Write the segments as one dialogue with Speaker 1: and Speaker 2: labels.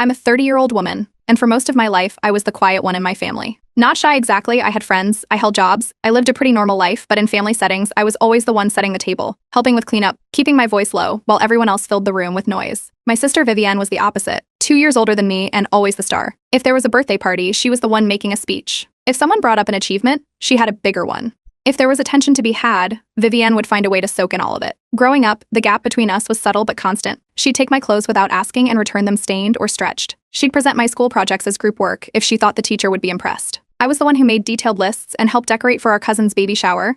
Speaker 1: I'm a 30-year-old woman, and for most of my life, I was the quiet one in my family. Not shy exactly, I had friends, I held jobs, I lived a pretty normal life, but in family settings, I was always the one setting the table, helping with cleanup, keeping my voice low, while everyone else filled the room with noise. My sister Vivienne was the opposite, 2 years older than me and always the star. If there was a birthday party, she was the one making a speech. If someone brought up an achievement, she had a bigger one. If there was attention to be had, Vivienne would find a way to soak in all of it. Growing up, the gap between us was subtle but constant. She'd take my clothes without asking and return them stained or stretched. She'd present my school projects as group work if she thought the teacher would be impressed. I was the one who made detailed lists and helped decorate for our cousin's baby shower.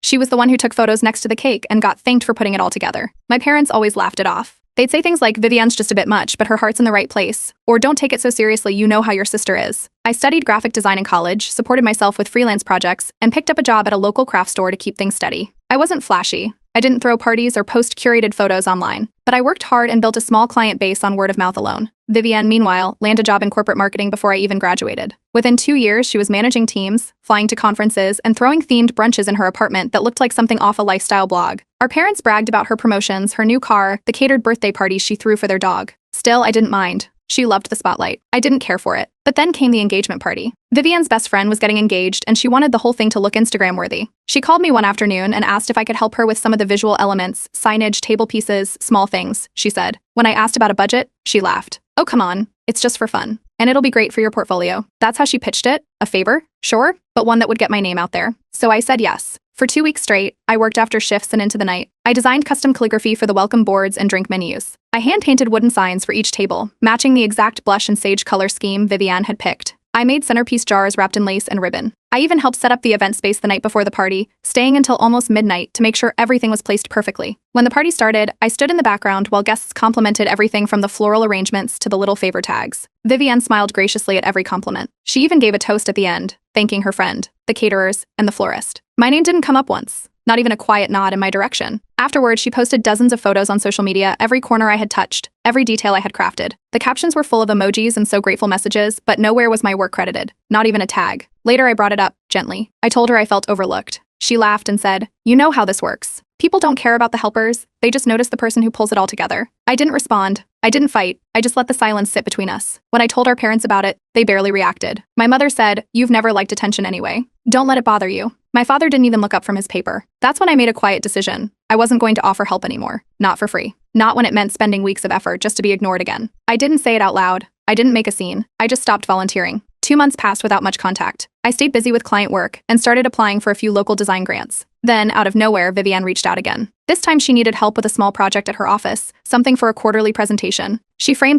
Speaker 1: She was the one who took photos next to the cake and got thanked for putting it all together. My parents always laughed it off. They'd say things like, Vivienne's just a bit much, but her heart's in the right place. Or don't take it so seriously, you know how your sister is. I studied graphic design in college, supported myself with freelance projects, and picked up a job at a local craft store to keep things steady. I wasn't flashy. I didn't throw parties or post curated photos online, but I worked hard and built a small client base on word of mouth alone. Vivienne, meanwhile, landed a job in corporate marketing before I even graduated. Within 2 years, she was managing teams, flying to conferences, and throwing themed brunches in her apartment that looked like something off a lifestyle blog. Our parents bragged about her promotions, her new car, the catered birthday parties she threw for their dog. Still, I didn't mind. She loved the spotlight. I didn't care for it. But then came the engagement party. Vivienne's best friend was getting engaged, and she wanted the whole thing to look Instagram-worthy. She called me one afternoon and asked if I could help her with some of the visual elements, signage, table pieces, small things, she said. When I asked about a budget, she laughed. Oh, come on. It's just for fun. And it'll be great for your portfolio. That's how she pitched it. A favor? Sure, but one that would get my name out there. So I said yes. For 2 weeks straight, I worked after shifts and into the night. I designed custom calligraphy for the welcome boards and drink menus. I hand-painted wooden signs for each table, matching the exact blush and sage color scheme Vivienne had picked. I made centerpiece jars wrapped in lace and ribbon. I even helped set up the event space the night before the party, staying until almost midnight to make sure everything was placed perfectly. When the party started, I stood in the background while guests complimented everything from the floral arrangements to the little favor tags. Vivienne smiled graciously at every compliment. She even gave a toast at the end, thanking her friend, the caterers, and the florist. My name didn't come up once, not even a quiet nod in my direction. Afterwards, she posted dozens of photos on social media, every corner I had touched, every detail I had crafted. The captions were full of emojis and so grateful messages, but nowhere was my work credited, not even a tag. Later, I brought it up, gently. I told her I felt overlooked. She laughed and said, "You know how this works. People don't care about the helpers, they just notice the person who pulls it all together." I didn't respond. I didn't fight. I just let the silence sit between us. When I told our parents about it, they barely reacted. My mother said, "You've never liked attention anyway. Don't let it bother you." My father didn't even look up from his paper. That's when I made a quiet decision. I wasn't going to offer help anymore. Not for free. Not when it meant spending weeks of effort just to be ignored again. I didn't say it out loud. I didn't make a scene. I just stopped volunteering. 2 months passed without much contact. I stayed busy with client work and started applying for a few local design grants. Then, out of nowhere, Vivienne reached out again. This time she needed help with a small project at her office, something for a quarterly presentation. She framed